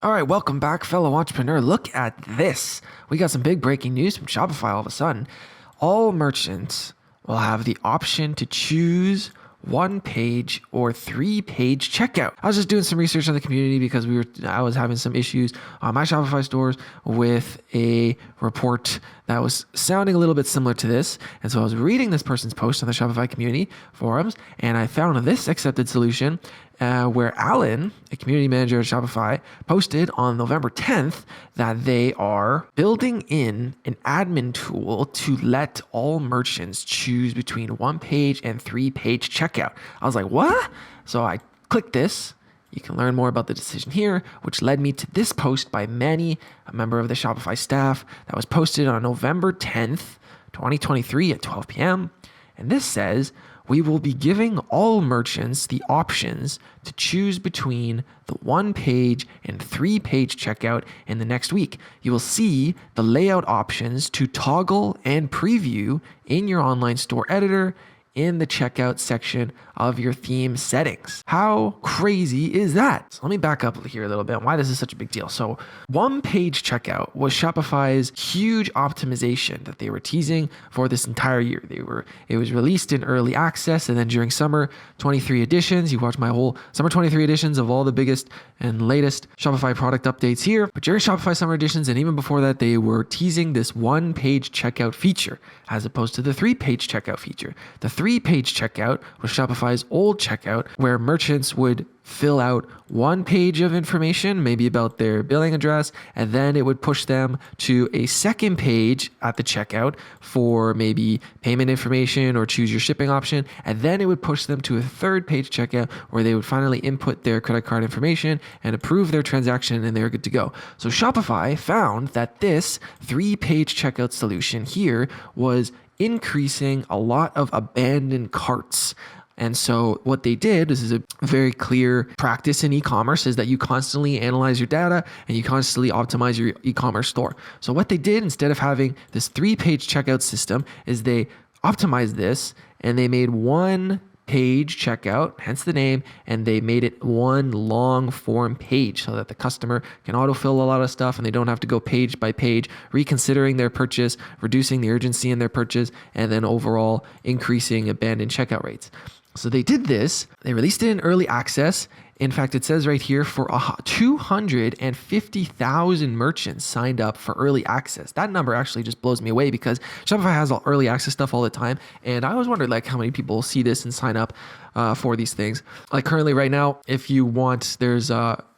All right, welcome back, fellow entrepreneur. Look at this. We got some big breaking news from Shopify all of a sudden. All merchants will have the option to choose 1-page or 3-page checkout. I was just doing some research on the community because I was having some issues on my Shopify stores with a report that was sounding a little bit similar to this. And so I was reading this person's post on the Shopify community forums, and I found this accepted solution where Alan, a community manager at Shopify, posted on November 10th that they are building in an admin tool to let all merchants choose between 1-page and 3-page checkout. I was like, what? So I clicked this. You can learn more about the decision here, which led me to this post by Manny, a member of the Shopify staff, that was posted on November 10th, 2023 at 12 p.m. And this says, we will be giving all merchants the options to choose between the 1-page and 3-page checkout in the next week. You will see the layout options to toggle and preview in your online store editor in the checkout section of your theme settings. How crazy is that? So let me back up here a little bit. Why this is such a big deal. So 1-page checkout was Shopify's huge optimization that they were teasing for this entire year. It was released in early access, and then during summer 23 editions, you watch my whole summer 23 editions of all the biggest and latest Shopify product updates here. But during Shopify summer editions, and even before that, they were teasing this 1-page checkout feature as opposed to the 3-page checkout feature. The 3-page checkout was Shopify's old checkout, where merchants would fill out 1 page of information, maybe about their billing address, and then it would push them to a second page at the checkout for maybe payment information or choose your shipping option. And then it would push them to a 3rd-page checkout where they would finally input their credit card information and approve their transaction, and they're good to go. So Shopify found that this 3-page checkout solution here was increasing a lot of abandoned carts. And so what they did, this is a very clear practice in e-commerce, is that you constantly analyze your data and you constantly optimize your e-commerce store. So what they did, instead of having this 3-page checkout system, is they optimized this and they made 1-page checkout, hence the name, and they made it one long form page so that the customer can autofill a lot of stuff and they don't have to go page by page, reconsidering their purchase, reducing the urgency in their purchase, and then overall increasing abandoned checkout rates. So they did this, they released it in early access. In fact, it says right here for 250,000 merchants signed up for early access. That number actually just blows me away because Shopify has all early access stuff all the time. And I always wondered how many people see this and sign up for these things. Like currently right now, if you want,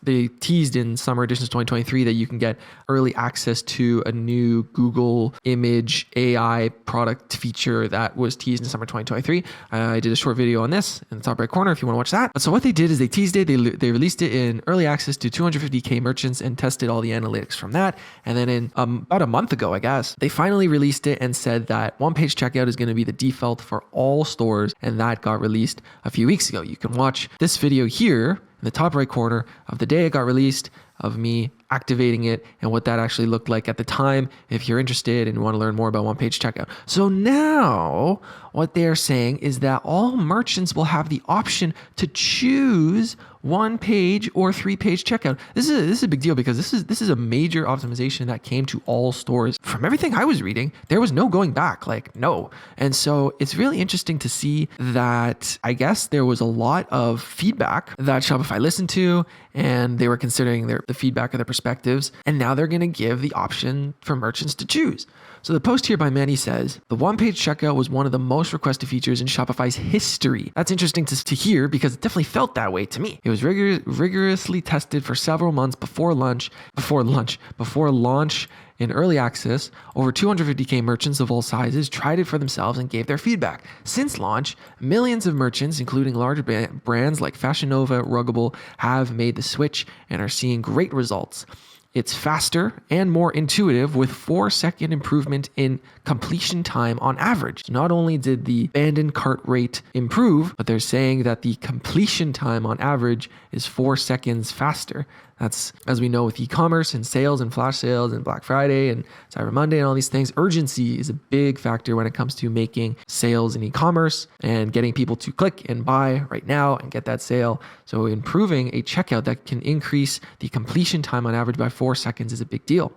they teased in summer editions 2023 that you can get early access to a new Google image AI product feature that was teased in summer 2023. I did a short video on this in the top right corner if you want to watch that. So what they did is they teased it, they released it in early access to 250K merchants and tested all the analytics from that. And then in about a month ago, I guess, they finally released it and said that 1-page checkout is going to be the default for all stores. And that got released a few weeks ago. You can watch this video here in the top right corner of the day it got released, of me activating it and what that actually looked like at the time, if you're interested and want to learn more about 1-page checkout. So now what they're saying is that all merchants will have the option to choose 1-page or 3-page checkout. This is a big deal because this is a major optimization that came to all stores. From everything I was reading, there was no going back, no. And so it's really interesting to see that I guess there was a lot of feedback that Shopify listened to, and they were considering the feedback of their perspectives, and now they're going to give the option for merchants to choose. So the post here by Manny says, the 1-page checkout was one of the most requested features in Shopify's history. That's interesting to hear because it definitely felt that way to me. It was rigorously tested for several months before launch in early access. Over 250K merchants of all sizes tried it for themselves and gave their feedback. Since launch, millions of merchants, including large brands like Fashion Nova, Ruggable, have made the switch and are seeing great results. It's faster and more intuitive with 4-second improvement in completion time on average. So not only did the abandoned cart rate improve, but they're saying that the completion time on average is 4 seconds faster. That's, as we know, with e-commerce and sales and flash sales and Black Friday and Cyber Monday and all these things, urgency is a big factor when it comes to making sales in e-commerce and getting people to click and buy right now and get that sale. So improving a checkout that can increase the completion time on average by 4 seconds is a big deal.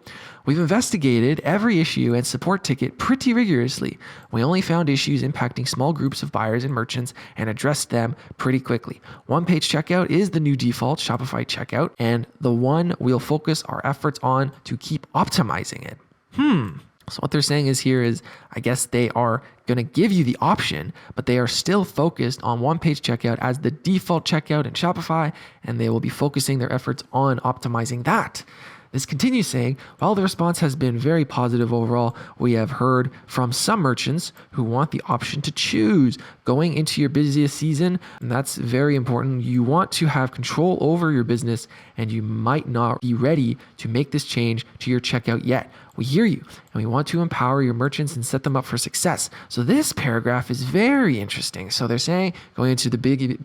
We've investigated every issue and support ticket pretty rigorously. We only found issues impacting small groups of buyers and merchants and addressed them pretty quickly. One-page checkout is the new default Shopify checkout and the one we'll focus our efforts on to keep optimizing it. So what they're saying is I guess they are going to give you the option, but they are still focused on one-page checkout as the default checkout in Shopify, and they will be focusing their efforts on optimizing that. This continues saying, while the response has been very positive overall, we have heard from some merchants who want the option to choose going into your busiest season. And that's very important. You want to have control over your business, and you might not be ready to make this change to your checkout yet. We hear you, and we want to empower your merchants and set them up for success. So this paragraph is very interesting. So they're saying going into the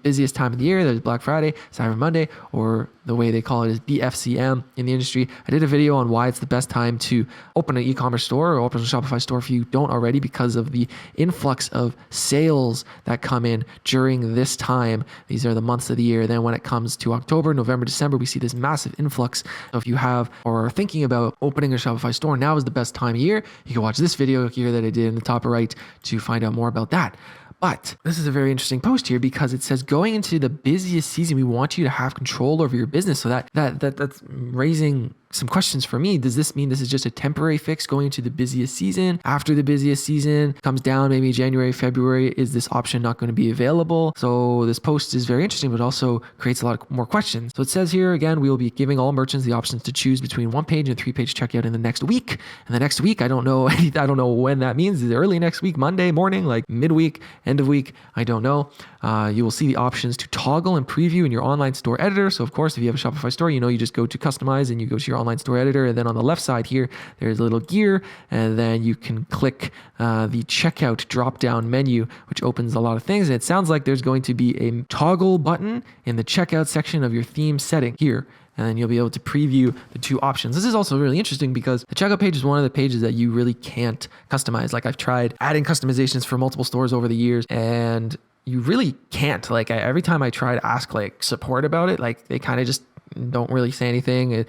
busiest time of the year, there's Black Friday, Cyber Monday, or the way they call it is BFCM in the industry. I did a video on why it's the best time to open an e-commerce store or open a Shopify store if you don't already, because of the influx of sales that come in during this time. These are the months of the year. Then when it comes to October, November, December, we see this massive influx. So if you have or are thinking about opening a Shopify store, now is the best time of year. You can watch this video here that I did in the top right to find out more about that. But this is a very interesting post here because it says going into the busiest season, we want you to have control over your business. So that's raising some questions for me. Does this mean this is just a temporary fix going into the busiest season? After the busiest season comes down, maybe January, February, is this option not going to be available? So this post is very interesting, but also creates a lot more questions. So it says here, again, we will be giving all merchants the options to choose between 1-page and 3-page checkout in the next week. And the next week, I don't know when that means. Is it early next week, Monday morning, like midweek, end of week? I don't know. You will see the options to toggle and preview in your online store editor. So of course, if you have a Shopify store, you just go to customize and you go to your online store editor. And then on the left side here, there's a little gear. And then you can click the checkout drop-down menu, which opens a lot of things. And it sounds like there's going to be a toggle button in the checkout section of your theme setting here. And then you'll be able to preview the two options. This is also really interesting because the checkout page is one of the pages that you really can't customize. Like I've tried adding customizations for multiple stores over the years, and you really can't. Like every time I try to ask like support about it, like they kind of just don't really say anything. And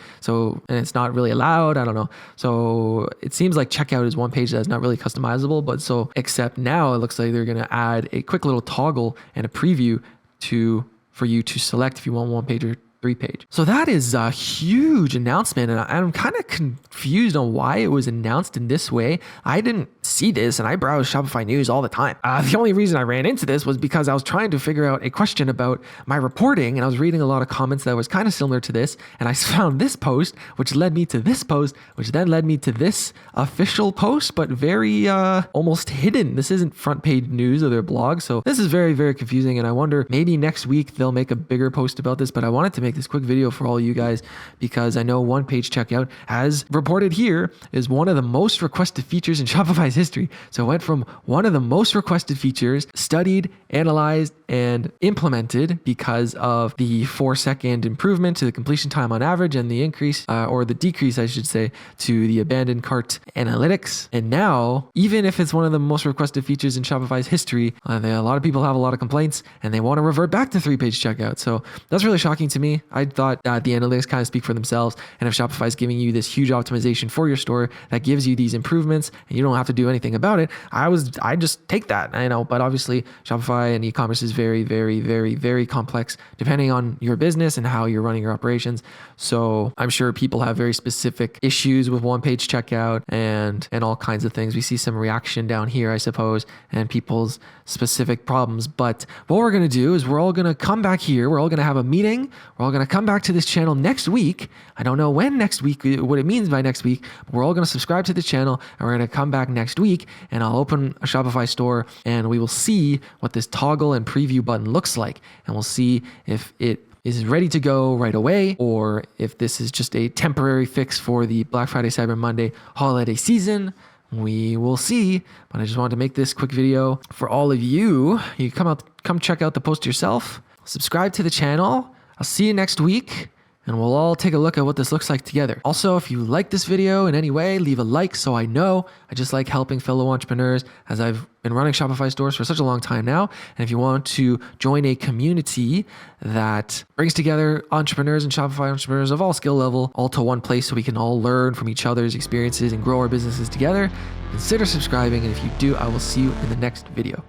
it's not really allowed. I don't know. So it seems like checkout is one page that's not really customizable, but except now it looks like they're going to add a quick little toggle and a preview for you to select if you want 1-page or 3-page. So that is a huge announcement, and I'm kind of confused on why it was announced in this way. I didn't see this, and I browse Shopify news all the time. The only reason I ran into this was because I was trying to figure out a question about my reporting, and I was reading a lot of comments that was kind of similar to this, and I found this post, which led me to this post, which then led me to this official post, but very almost hidden. This isn't front page news of their blog, so this is very, very confusing, and I wonder maybe next week they'll make a bigger post about this, but I wanted to make this quick video for all you guys because I know 1-page checkout, as reported here, is one of the most requested features in Shopify's history. So it went from one of the most requested features, studied, analyzed, and implemented because of the 4-second improvement to the completion time on average and the increase or the decrease, I should say, to the abandoned cart analytics. And now, even if it's one of the most requested features in Shopify's history, a lot of people have a lot of complaints and they want to revert back to 3-page checkout. So that's really shocking to me. I thought that the analytics kind of speak for themselves. And if Shopify is giving you this huge optimization for your store that gives you these improvements and you don't have to do anything about it, I just take that. I know, but obviously Shopify and e-commerce is very, very, very, very complex depending on your business and how you're running your operations. So I'm sure people have very specific issues with 1-page checkout and all kinds of things. We see some reaction down here, I suppose, and people's specific problems. But what we're going to do is we're all going to come back here. We're all going to have a meeting. We're all going to come back to this channel next week. I don't know when next week, what it means by next week, but we're all going to subscribe to the channel and we're going to come back next week and I'll open a Shopify store and we will see what this toggle and preview button looks like. And we'll see if it is ready to go right away or if this is just a temporary fix for the Black Friday, Cyber Monday holiday season. We will see, but I just wanted to make this quick video for all of you. You come check out the post yourself, subscribe to the channel. I'll see you next week, and we'll all take a look at what this looks like together. Also, if you like this video in any way, leave a like so I know. I just like helping fellow entrepreneurs, as I've been running Shopify stores for such a long time now. And if you want to join a community that brings together entrepreneurs and Shopify entrepreneurs of all skill level all to one place so we can all learn from each other's experiences and grow our businesses together, consider subscribing. And if you do, I will see you in the next video.